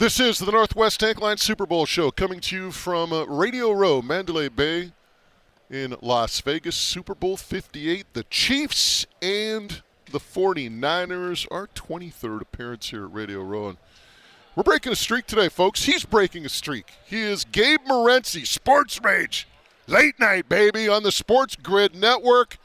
This is the Northwest Tank Line Super Bowl show coming to you from Radio Row, Mandalay Bay in Las Vegas. Super Bowl 58, the Chiefs and the 49ers, our 23rd appearance here at Radio Row. And we're breaking a streak today, folks. He's breaking a streak. He is Gabe Morency, Sports Rage. Late night, baby, on the Sports Grid Network.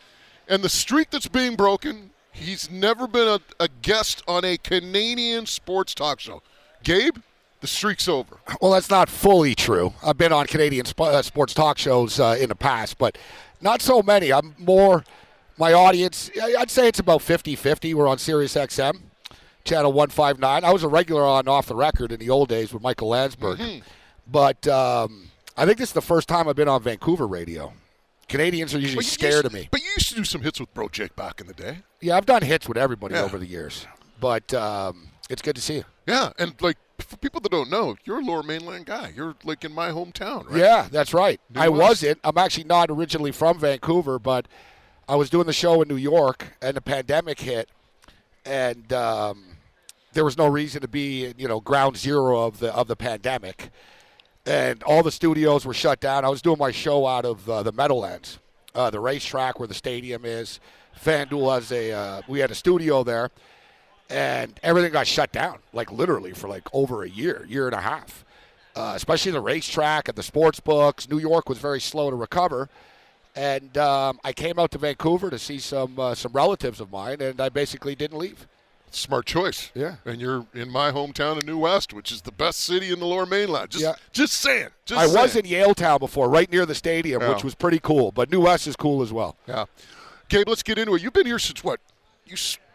And the streak that's being broken, he's never been a guest on a Canadian sports talk show. Gabe, the streak's over. Well, that's not fully true. I've been on Canadian sports talk shows in the past, but not so many. I'm more, my audience, I'd say it's about 50-50. We're on Sirius XM, channel 159. I was a regular on Off the Record in the old days with Michael Landsberg. Mm-hmm. But I think this is the first time I've been on Vancouver radio. Canadians are usually scared of me. But you used to do some hits with Bro Jake back in the day. Yeah, I've done hits with everybody over the years. But it's good to see you. Yeah, and like for people that don't know, you're a Lower Mainland guy. You're like in my hometown, right? Yeah, that's right. I wasn't. I'm actually not originally from Vancouver, but I was doing the show in New York, and the pandemic hit, and there was no reason to be, ground zero of the pandemic, and all the studios were shut down. I was doing my show out of the Meadowlands, the racetrack where the stadium is. FanDuel has we had a studio there. And everything got shut down, like literally for like over a year and a half, especially the racetrack and the sports books. New York was very slow to recover. And I came out to Vancouver to see some relatives of mine, and I basically didn't leave. Smart choice. Yeah. And you're in my hometown of New West, which is the best city in the Lower Mainland. Just saying. I was in Yaletown before, right near the stadium, which was pretty cool. But New West is cool as well. Yeah. Gabe, let's get into it. You've been here since what?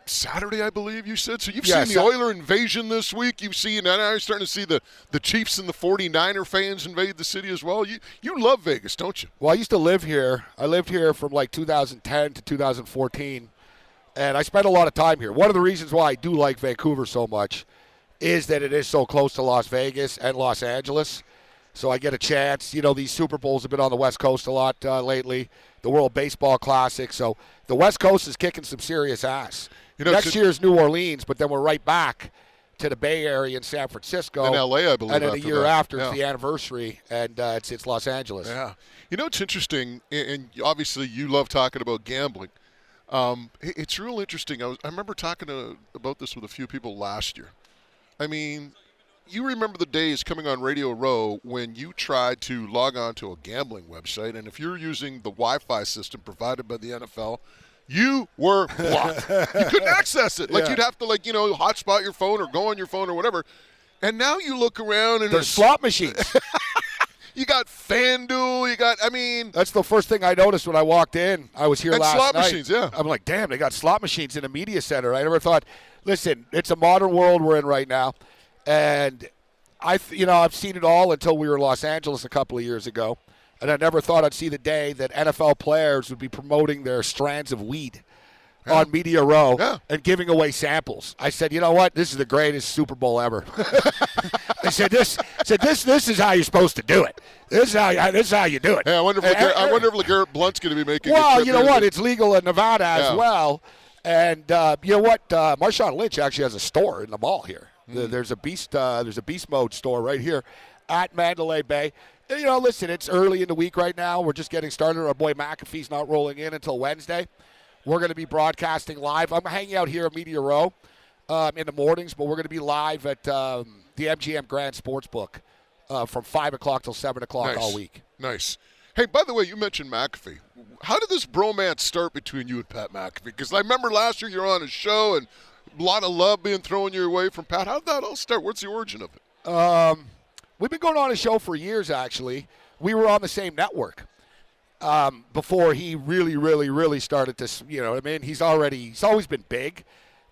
Saturday, I believe you said. So you've seen the Oiler invasion this week. You've seen, and now you're starting to see the Chiefs and the 49er fans invade the city as well. You love Vegas, don't you? Well, I used to live here. I lived here from like 2010 to 2014, and I spent a lot of time here. One of the reasons why I do like Vancouver so much is that it is so close to Las Vegas and Los Angeles. So I get a chance. These Super Bowls have been on the West Coast a lot lately, the World Baseball Classic. So the West Coast is kicking some serious ass. Next year's New Orleans, but then we're right back to the Bay Area in San Francisco. In L.A., I believe. And then a year after, it's the anniversary, and it's Los Angeles. Yeah. It's interesting, and obviously you love talking about gambling. It's real interesting. I remember talking about this with a few people last year. I mean, you remember the days coming on Radio Row when you tried to log on to a gambling website, and if you're using the Wi-Fi system provided by the NFL, you were blocked. You couldn't access it. You'd have to, hotspot your phone or go on your phone or whatever. And now you look around and there's slot machines. You got FanDuel. That's the first thing I noticed when I walked in. I was here last night. And slot machines, yeah. I'm like, damn, they got slot machines in the media center. I never thought, listen, it's a modern world we're in right now. And I've seen it all until we were in Los Angeles a couple of years ago. And I never thought I'd see the day that NFL players would be promoting their strands of weed on Media Row and giving away samples. I said, you know what? This is the greatest Super Bowl ever. I said, this is how you're supposed to do it. This is how you do it. Yeah, I wonder if LeGarrette Blount's going to be making. Well, you know what? It's legal in Nevada as well. And you know what? Marshawn Lynch actually has a store in the mall here. Mm. There's a Beast Mode store right here at Mandalay Bay. Listen, it's early in the week right now. We're just getting started. Our boy McAfee's not rolling in until Wednesday. We're going to be broadcasting live. I'm hanging out here at Media Row in the mornings, but we're going to be live at the MGM Grand Sportsbook from 5 o'clock till 7 o'clock all week. Nice. Hey, by the way, you mentioned McAfee. How did this bromance start between you and Pat McAfee? Because I remember last year you were on his show and a lot of love being thrown your way from Pat. How did that all start? What's the origin of it? We've been going on a show for years, actually. We were on the same network before he really, really, really started to, He's always been big,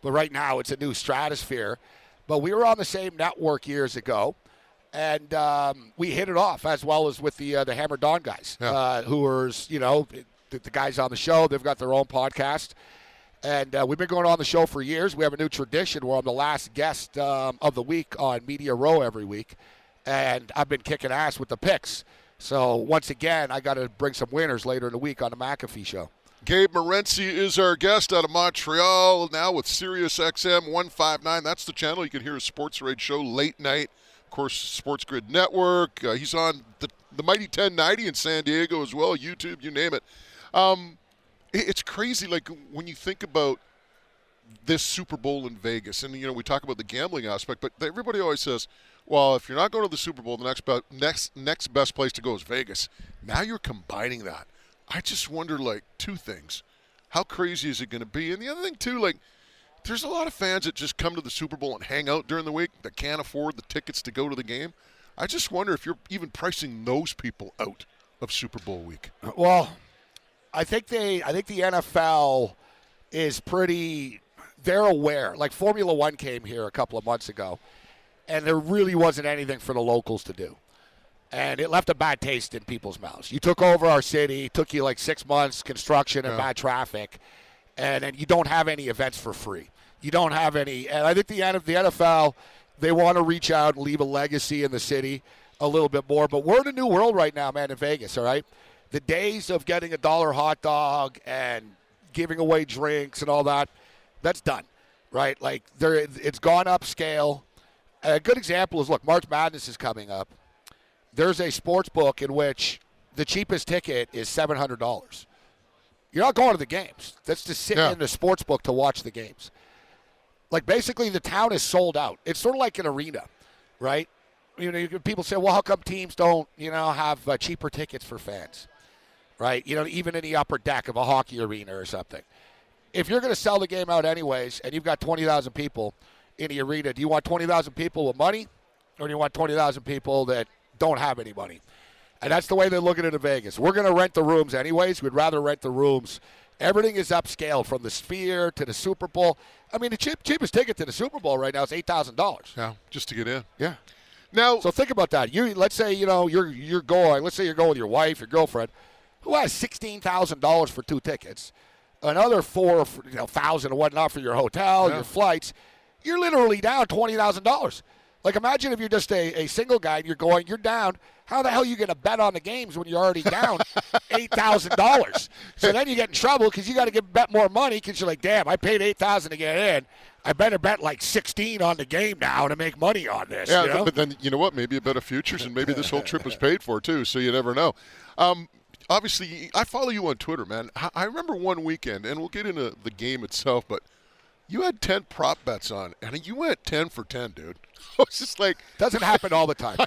but right now it's a new stratosphere. But we were on the same network years ago, and we hit it off as well as with the Hammer Dahn guys, who are, the guys on the show. They've got their own podcast. And we've been going on the show for years. We have a new tradition where I'm the last guest of the week on Media Row every week. And I've been kicking ass with the picks. So, once again, I got to bring some winners later in the week on the McAfee Show. Gabe Morency is our guest out of Montreal now with Sirius XM 159. That's the channel. You can hear a Sports Rage show late night. Of course, Sports Grid Network. He's on the mighty 1090 in San Diego as well, YouTube, you name it. It's crazy, like, when you think about this Super Bowl in Vegas, and, we talk about the gambling aspect, but everybody always says, well, if you're not going to the Super Bowl, the next best place to go is Vegas. Now you're combining that. I just wonder, like, two things. How crazy is it going to be? And the other thing, too, like, there's a lot of fans that just come to the Super Bowl and hang out during the week that can't afford the tickets to go to the game. I just wonder if you're even pricing those people out of Super Bowl week. Well, I think the NFL is they're aware. Like Formula One came here a couple of months ago, and there really wasn't anything for the locals to do. And it left a bad taste in people's mouths. You took over our city, took you like 6 months, construction and bad traffic, and then you don't have any events for free. You don't have any. And I think the NFL, they want to reach out and leave a legacy in the city a little bit more. But we're in a new world right now, man, in Vegas, all right? The days of getting a $1 hot dog and giving away drinks and all that, that's done, right? Like, it's gone upscale. A good example is, look, March Madness is coming up. There's a sports book in which the cheapest ticket is $700. You're not going to the games. That's to sit in the sports book to watch the games. Like, basically, the town is sold out. It's sort of like an arena, right? People say, well, how come teams don't, have cheaper tickets for fans, right? Even in the upper deck of a hockey arena or something. If you're going to sell the game out anyways and you've got 20,000 people in the arena, do you want 20,000 people with money or do you want 20,000 people that don't have any money? And that's the way they're looking at it in Vegas. We're going to rent the rooms anyways. We'd rather rent the rooms. Everything is upscaled from the Sphere to the Super Bowl. I mean, the cheapest ticket to the Super Bowl right now is $8,000. Yeah, just to get in. Yeah. Now, so think about that. Let's say you're going. Let's say you're going with your wife, your girlfriend, who has $16,000 for 2 tickets, another $4,000 and whatnot for your hotel, your flights. You're literally down $20,000. Like, imagine if you're just a single guy and you're down. How the hell are you going to bet on the games when you're already down $8,000? So then you get in trouble because you got to bet more money because you're like, damn, I paid $8,000 to get in. I better bet like 16 on the game now to make money on this. Yeah, but then you know what? Maybe a bet of futures, and maybe this whole trip was paid for too. So you never know. Obviously, I follow you on Twitter, man. I remember one weekend, and we'll get into the game itself, but you had 10 prop bets on, and you went 10 for 10, dude. I was just like, doesn't happen all the time.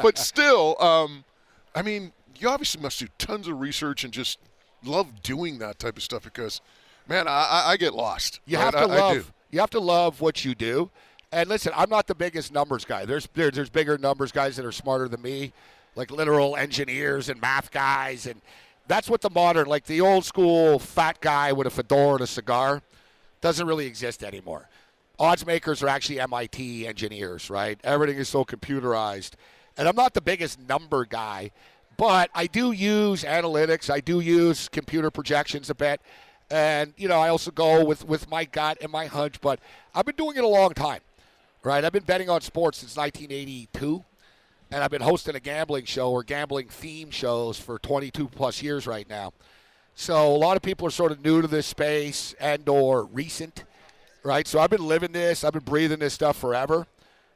But still, I mean, you obviously must do tons of research and just love doing that type of stuff because, man, I get lost. You have to love. You have to love what you do. And listen, I'm not the biggest numbers guy. There's bigger numbers guys that are smarter than me, like literal engineers and math guys, and that's what the modern, like the old school fat guy with a fedora and a cigar, doesn't really exist anymore. Odds makers are actually MIT engineers, right? Everything is so computerized. And I'm not the biggest number guy, but I do use analytics. I do use computer projections a bit. And, I also go with my gut and my hunch, but I've been doing it a long time, right? I've been betting on sports since 1982, and I've been hosting a gambling show or gambling theme shows for 22-plus years right now. So a lot of people are sort of new to this space and or recent. Right, so I've been living this, I've been breathing this stuff forever,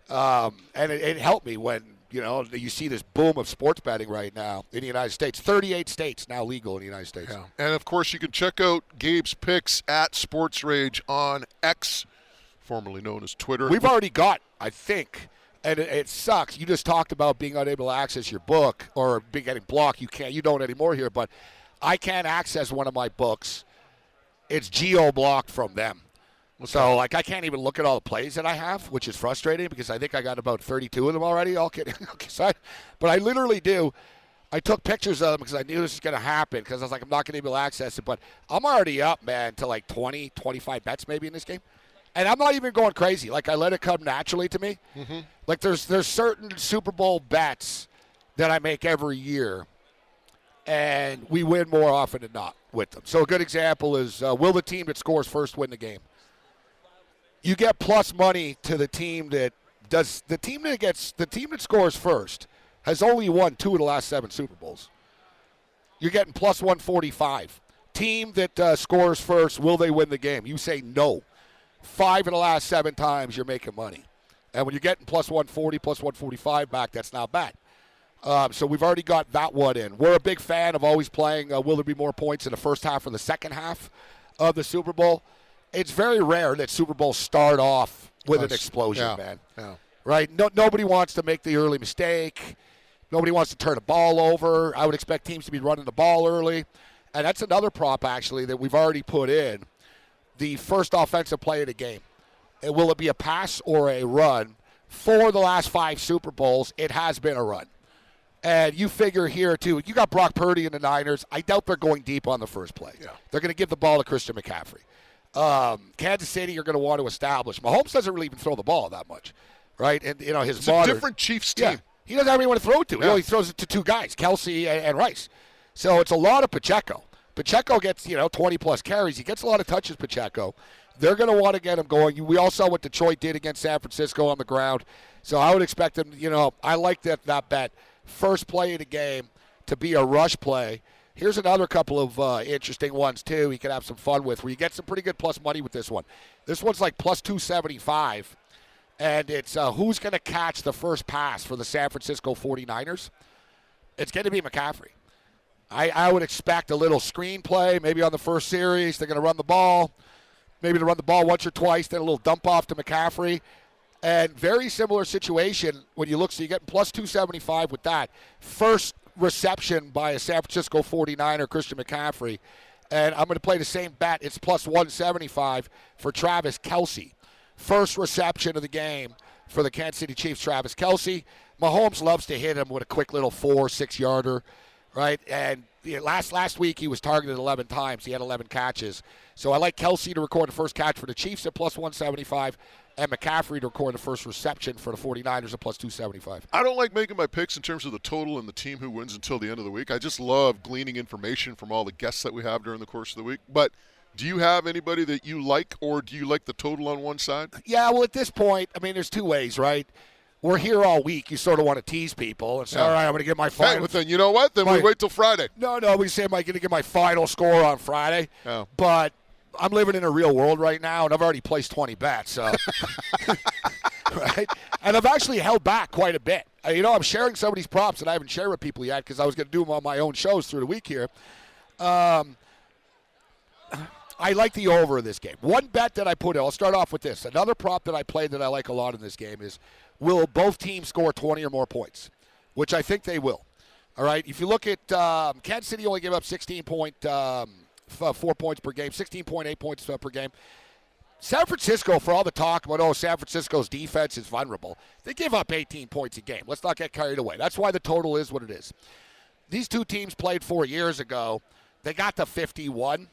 and it helped me when, you see this boom of sports betting right now in the United States. 38 states now legal in the United States. Yeah. And, of course, you can check out Gabe's picks at Sports Rage on X, formerly known as Twitter. We've already got, I think, and it sucks. You just talked about being unable to access your book or getting blocked. You don't anymore here, but I can't access one of my books. It's geo-blocked from them. So, I can't even look at all the plays that I have, which is frustrating because I think I got about 32 of them already. All kidding. But I literally do. I took pictures of them because I knew this was going to happen because I was like, I'm not going to be able to access it. But I'm already up, man, to like 20, 25 bets maybe in this game. And I'm not even going crazy. Like, I let it come naturally to me. Mm-hmm. Like, there's certain Super Bowl bets that I make every year, and we win more often than not with them. So a good example is, will the team that scores first win the game? You get plus money to the team that does. The team that scores first has only won 2 of the last 7 Super Bowls. You're getting plus 145. Team that scores first, will they win the game? You say no. 5 of the last 7 times you're making money. And when you're getting plus 140, plus 145 back, that's not bad. So we've already got that one in. We're a big fan of always playing will there be more points in the first half or the second half of the Super Bowl. It's very rare that Super Bowls start off with an explosion, man. Yeah. Right? Nobody wants to make the early mistake. Nobody wants to turn the ball over. I would expect teams to be running the ball early. And that's another prop, actually, that we've already put in. The first offensive play of the game. Will it be a pass or a run? For the last 5 Super Bowls, it has been a run. And you figure here, too, you got Brock Purdy and the Niners. I doubt they're going deep on the first play. Yeah. They're going to give the ball to Christian McCaffrey. Kansas City, you're going to want to establish. Mahomes doesn't really even throw the ball that much, right? And, his a different Chiefs team. Yeah, he doesn't have anyone to throw it to. Yeah. He throws it to 2 guys, Kelsey and Rice. So it's a lot of Pacheco. Pacheco gets, 20-plus carries. He gets a lot of touches, Pacheco. They're going to want to get him going. We all saw what Detroit did against San Francisco on the ground. So I would expect them, I like that bet. First play of the game to be a rush play. Here's another couple of interesting ones, too, you can have some fun with, where you get some pretty good plus money with this one. This one's like plus 275, and it's who's going to catch the first pass for the San Francisco 49ers? It's going to be McCaffrey. I would expect a little screen play, maybe on the first series. They're going to run the ball. Maybe to run the ball once or twice, then a little dump off to McCaffrey. And very similar situation when you look. So you're getting plus 275 with that. First reception by a San Francisco 49er, Christian McCaffrey. And I'm going to play the same bet. It's plus 175 for Travis Kelce. First reception of the game for the Kansas City Chiefs, Travis Kelce. Mahomes loves to hit him with a quick little 4-6 yarder, right? And last week he was targeted 11 times. He had 11 catches. So I like Kelce to record the first catch for the Chiefs at plus 175. And McCaffrey to record the first reception for the 49ers at plus 275. I don't like making my picks in terms of the total and the team who wins until the end of the week. I just love gleaning information from all the guests that we have during the course of the week. But do you have anybody that you like, or do you like the total on one side? Yeah, well, at this point, there's 2 ways, right? We're here all week. You sort of want to tease people and say, all right, I'm going to get my final. Hey, but then you know what? Then we wait till Friday. No, we say, am I going to get my final score on Friday? Oh. But I'm living in a real world right now, and I've already placed 20 bets. So, right? And I've actually held back quite a bit. I'm sharing some of these props that I haven't shared with people yet because I was going to do them on my own shows through the week here. I like the over in this game. One bet that I put in, I'll start off with this. Another prop that I played that I like a lot in this game is, will both teams score 20 or more points, which I think they will. All right? If you look at Kansas City only gave up 4 points per game, 16.8 points per game. San Francisco, for all the talk about, San Francisco's defense is vulnerable, they give up 18 points a game. Let's not get carried away. That's why the total is what it is. These 2 teams played 4 years ago. They got to 51.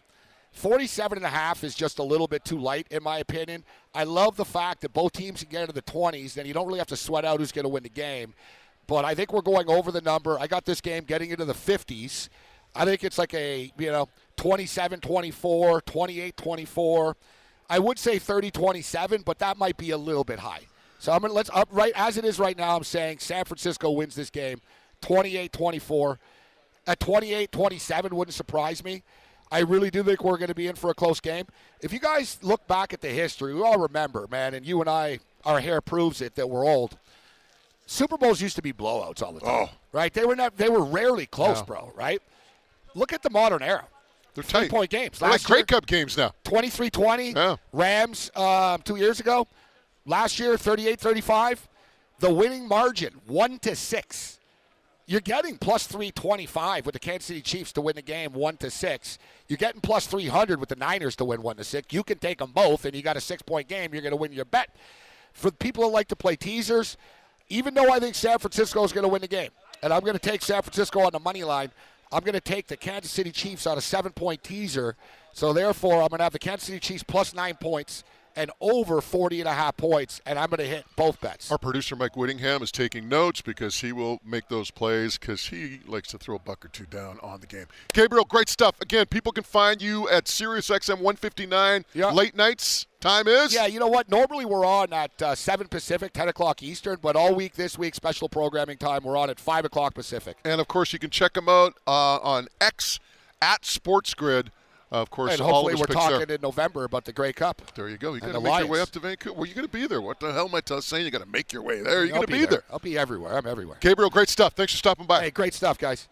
47.5 is just a little bit too light, in my opinion. I love the fact that both teams can get into the 20s, then you don't really have to sweat out who's going to win the game. But I think we're going over the number. I got this game getting into the 50s. I think it's like a, 27-24, 28-24. I would say 30-27, but that might be a little bit high. So let's up right as it is right now. I'm saying San Francisco wins this game, 28-24. At 28-27 wouldn't surprise me. I really do think we're going to be in for a close game. If you guys look back at the history, we all remember, man, and you and I, our hair proves it that we're old. Super Bowls used to be blowouts all the time, right? They were rarely close, bro, right? Look at the modern era. They're tight. 3-point games. They're like Grey Cup games now. 23-20. Yeah. Rams 2 years ago. Last year, 38-35. The winning margin, 1-6. You're getting plus 325 with the Kansas City Chiefs to win the game 1-6. You're getting plus 300 with the Niners to win 1-6. You can take them both, and you got a 6-point game. You're going to win your bet. For people that like to play teasers, even though I think San Francisco is going to win the game, and I'm going to take San Francisco on the money line, I'm going to take the Kansas City Chiefs on a 7-point teaser. So, therefore, I'm going to have the Kansas City Chiefs plus 9 points and over 40.5 points, and I'm going to hit both bets. Our producer, Mike Whittingham, is taking notes because he will make those plays because he likes to throw a buck or two down on the game. Gabriel, great stuff. Again, people can find you at SiriusXM 159 late nights. Time is? Yeah, you know what? Normally we're on at 7 Pacific, 10 o'clock Eastern, but all week this week, special programming time, we're on at 5 o'clock Pacific. And, of course, you can check them out on X at SportsGrid. Of course, and all hopefully of we're his picks talking there. in November about the Grey Cup. There you go. You got to the make your way Lions. up to Vancouver. Well, you're going to be there. What the hell am I saying? You got to make your way there. You're I'll going to be there. I'll be everywhere. I'm everywhere. Gabriel, great stuff. Thanks for stopping by. Hey, great stuff, guys.